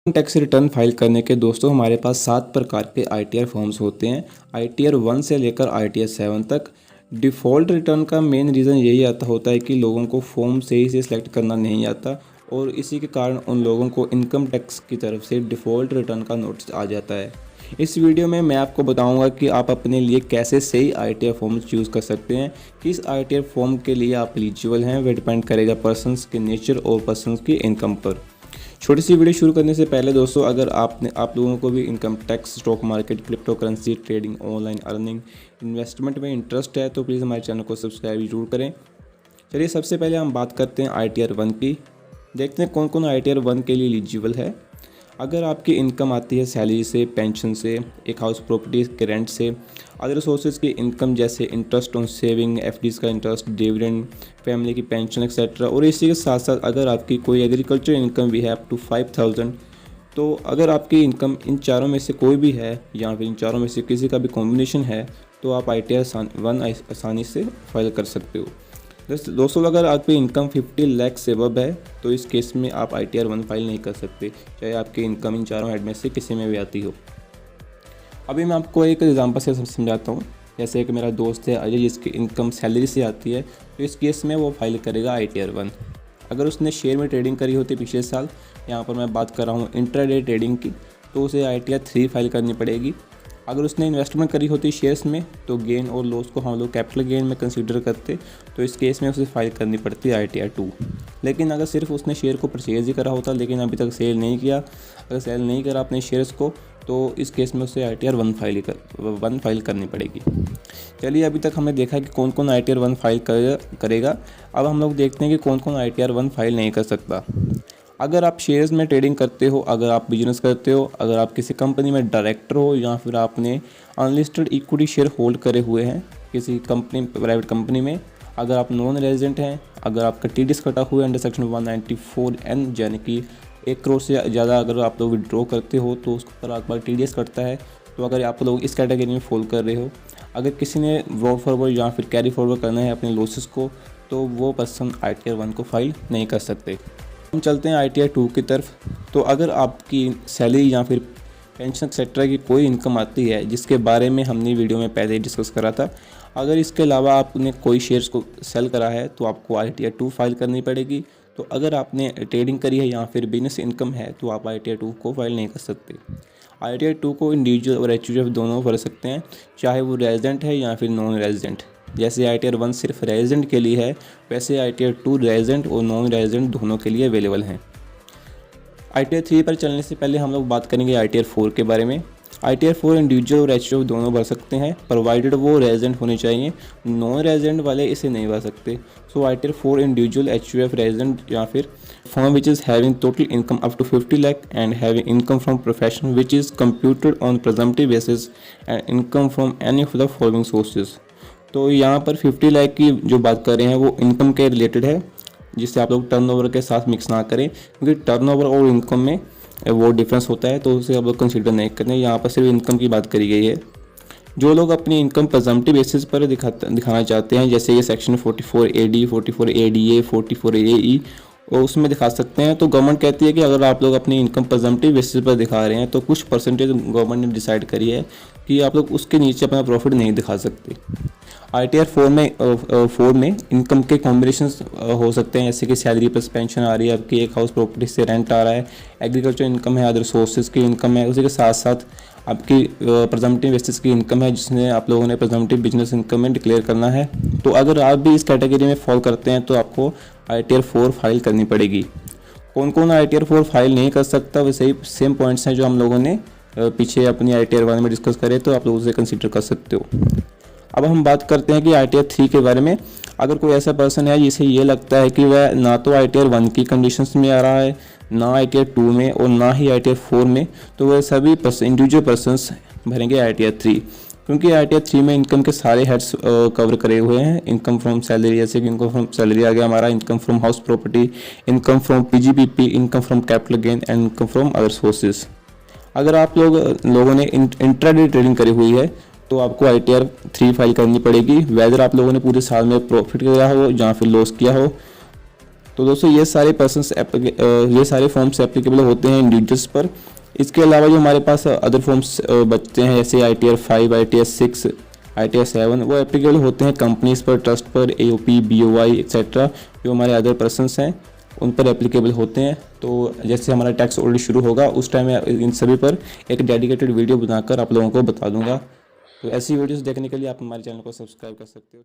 Income tax return file करने के दोस्तों हमारे पास 7 प्रकार के आईटीआर फॉर्म्स होते हैं। आईटीआर 1 से लेकर आईटीआर 7 तक। डिफ़ॉल्ट रिटर्न का मेन रीज़न यही आता होता है कि लोगों को फॉर्म सही से सिलेक्ट करना नहीं आता और इसी के कारण उन लोगों को इनकम टैक्स की तरफ से डिफ़ॉल्ट रिटर्न का नोटिस आ जाता है। इस वीडियो में मैं आपको बताऊंगा कि आप अपने लिए कैसे सही आईटीआर फॉर्म चूज़ कर सकते हैं। किस आईटीआर फॉर्म के लिए आप एलिजिबल हैं वह डिपेंड करेगा पर्सनस के नेचर और पर्सनस की इनकम पर। छोटी सी वीडियो शुरू करने से पहले दोस्तों, अगर आप लोगों को भी income tax, stock market, crypto currency trading, online earning, investment में इंटरेस्ट है तो प्लीज़ हमारे चैनल को सब्सक्राइब जरूर करें। चलिए सबसे पहले हम बात करते हैं आईटीआर 1 की। देखते हैं कौन कौन आईटीआर 1 के लिए एलिजिबल है। अगर आपकी इनकम आती है सैलरी से, पेंशन से, एक हाउस प्रॉपर्टी के रेंट से, अदर सोर्सेज की इनकम जैसे इंटरेस्ट ऑन सेविंग, एफडीज का इंटरेस्ट, डिविडेंड, फैमिली की पेंशन एक्सेट्रा, और इसी के साथ साथ अगर आपकी कोई एग्रीकल्चर इनकम भी है अप टू 5000, तो अगर आपकी इनकम इन चारों में से कोई भी है या फिर इन चारों में से किसी का भी कॉम्बिनेशन है तो आप आईटीआर 1 आसानी से फाइल कर सकते हो। दोस्तों अगर आपकी इनकम 50 लाख से अबव है तो इस केस में आप आईटीआर 1 फाइल नहीं कर सकते, चाहे आपकी इनकम इन चारों हेड में से किसी में भी आती हो। अभी मैं आपको एक एग्जांपल से समझाता हूँ। जैसे कि मेरा दोस्त है अजय, जिसकी इनकम सैलरी से आती है, तो इस केस में वो फाइल करेगा आईटीआर 1। अगर उसने शेयर में ट्रेडिंग करी होती पिछले साल, यहाँ पर मैं बात कर रहा हूँ इंट्राडे ट्रेडिंग की, तो उसे आईटीआर 3 फाइल करनी पड़ेगी। अगर उसने इन्वेस्टमेंट करी होती शेयर्स में तो गेन और लॉस को हम लोग कैपिटल गेन में कंसीडर करते, तो इस केस में उसे फाइल करनी पड़ती है आईटीआर 2। लेकिन अगर सिर्फ उसने शेयर को परचेज ही करा होता लेकिन अभी तक सेल नहीं किया, अगर सेल नहीं करा अपने शेयर्स को, तो इस केस में उसे आईटीआर 1 फाइल करनी पड़ेगी। चलिए अभी तक हमने देखा कि कौन कौन आईटीआर 1 फाइल करेगा। अब हम लोग देखते हैं कि कौन कौन आईटीआर 1 फाइल नहीं कर सकता। अगर आप शेयर्स में ट्रेडिंग करते हो, अगर आप बिजनेस करते हो, अगर आप किसी कंपनी में डायरेक्टर हो या फिर आपने अनलिस्टेड इक्विटी शेयर होल्ड करे हुए हैं किसी कंपनी, प्राइवेट कंपनी में, अगर आप नॉन रेजिडेंट हैं, अगर आपका टीडीएस कटा हुआ है अंडर सेक्शन 194N, यानी कि 1 करोड़ से ज़्यादा अगर आप लोग विड्रॉ करते हो तो उस पर आपका टीडीएस कटता है, तो अगर आप लोग इस कैटेगरी में फॉल कर रहे हो, अगर किसी ने ब्रॉड फॉरवर्ड या फिर कैरी फॉरवर्ड करना है अपने लॉसेस को, तो वो पर्सन आईटीआर 1 को फाइल नहीं कर सकते। हम चलते हैं आईटीआर 2 की तरफ। तो अगर आपकी सैलरी या फिर पेंशन एक्सेट्रा की कोई इनकम आती है, जिसके बारे में हमने वीडियो में पहले ही डिस्कस करा था, अगर इसके अलावा आपने कोई शेयर्स को सेल करा है तो आपको आईटीआर 2 फाइल करनी पड़ेगी। तो अगर आपने ट्रेडिंग करी है या फिर बिजनेस इनकम है तो आप आईटीआर 2 को फाइल नहीं कर सकते। आईटीआर 2 को इंडिविजुअल और एचयूएफ दोनों भर सकते हैं, चाहे वो रेजिडेंट है या फिर नॉन रेजिडेंट। जैसे आईटीआर 1 सिर्फ रेजिडेंट के लिए है, वैसे आईटीआर 2 रेजिडेंट और नॉन रेजिडेंट दोनों के लिए अवेलेबल हैं। आईटीआर 3 पर चलने से पहले हम लोग बात करेंगे आईटीआर 4 के बारे में। आईटीआर 4 इंडिविजुअल और एचयूएफ दोनों भर सकते हैं, प्रोवाइडेड वो रेजिडेंट होने चाहिए। नॉन रेजिडेंट वाले इसे नहीं भर सकते। So ITR 4 individual, HUF, resident या फिर firm which is having total income up to 50 lakh and having income from profession which is computed on presumptive basis and income from any of the following sources. तो यहाँ पर 50 लाख की जो बात कर रहे हैं वो इनकम के रिलेटेड है, जिससे आप लोग टर्नओवर के साथ मिक्स ना करें, क्योंकि टर्नओवर और इनकम में वो डिफरेंस होता है, तो उसे आप लोग कंसीडर नहीं करें। यहाँ पर सिर्फ इनकम की बात करी गई है। जो लोग अपनी इनकम प्रेजम्पटिव बेसिस पर दिखाना चाहते हैं, जैसे ये सेक्शन 44AD, 44ADA, 44AE, और उसमें दिखा सकते हैं। तो गवर्नमेंट कहती है कि अगर आप लोग अपनी इनकम प्रेजम्पटिव बेसिस पर दिखा रहे हैं तो कुछ परसेंटेज गवर्नमेंट ने डिसाइड करी है कि आप लोग उसके नीचे अपना प्रॉफिट नहीं दिखा सकते। आईटीआर 4 में इनकम के कॉम्बिनेशन हो सकते हैं, जैसे कि सैलरी प्लस पेंशन आ रही है आपकी, एक हाउस प्रॉपर्टी से रेंट आ रहा है, एग्रीकल्चर इनकम है, अदर सोर्सेज की इनकम है, उसी के साथ साथ आपकी प्रेजम्पटिव बेसिस की इनकम है, जिसने आप लोगों ने प्रेजम्पटिव बिजनेस इनकम में डिक्लेयर करना है। तो अगर आप भी इस कैटेगरी में फॉल करते हैं तो आपको आईटीआर 4 फाइल करनी पड़ेगी। कौन कौन आईटीआर 4 फाइल नहीं कर सकता, वैसे ही सेम पॉइंट्स हैं जो हम लोगों ने पीछे अपनी आईटीआर 1 में डिस्कस करे, तो आप लोग उसे कंसिडर कर सकते हो। अब हम बात करते हैं कि आईटीआर 3 के बारे में। अगर कोई ऐसा पर्सन है जिसे ये लगता है कि वह ना तो आईटीआर 1 की कंडीशंस में आ रहा है, ना आईटीआर 2 में और ना ही आईटीआर 4 में, तो वह सभी इंडिविजुअल पर्सनस भरेंगे आईटीआर 3, क्योंकि आईटीआर 3 में इनकम के सारे हेड्स कवर करे हुए हैं। इनकम फ्रॉम सैलरी, जैसे कि इनकम फ्रॉम सैलरी आ गया हमारा, income from house property, income from PGBP, income from capital gain and income from other sources. अगर आप लोगों ने इंट्राडे ट्रेडिंग करी हुई है तो आपको आईटीआर 3 फाइल करनी पड़ेगी, वेदर आप लोगों ने पूरे साल में प्रॉफिट किया हो या फिर लॉस किया हो। तो दोस्तों ये सारे ये सारे फॉर्म्स एप्लीकेबल होते हैं इंडिविजुअल्स पर। इसके अलावा जो हमारे पास अदर फॉर्म्स बचते हैं जैसे ITR 5, ITR 6, ITR 7, वो एप्लीकेबल होते हैं कंपनीज पर, ट्रस्ट पर, AOP, BOI एक्सेट्रा, जो हमारे अदर पर्सनस हैं उन पर एप्लीकेबल होते हैं। तो जैसे हमारा टैक्स ऑडिट शुरू होगा उस टाइम मैं इन सभी पर एक डेडिकेटेड वीडियो बनाकर आप लोगों को बता दूंगा। तो ऐसी वीडियोस देखने के लिए आप हमारे चैनल को सब्सक्राइब कर सकते हो।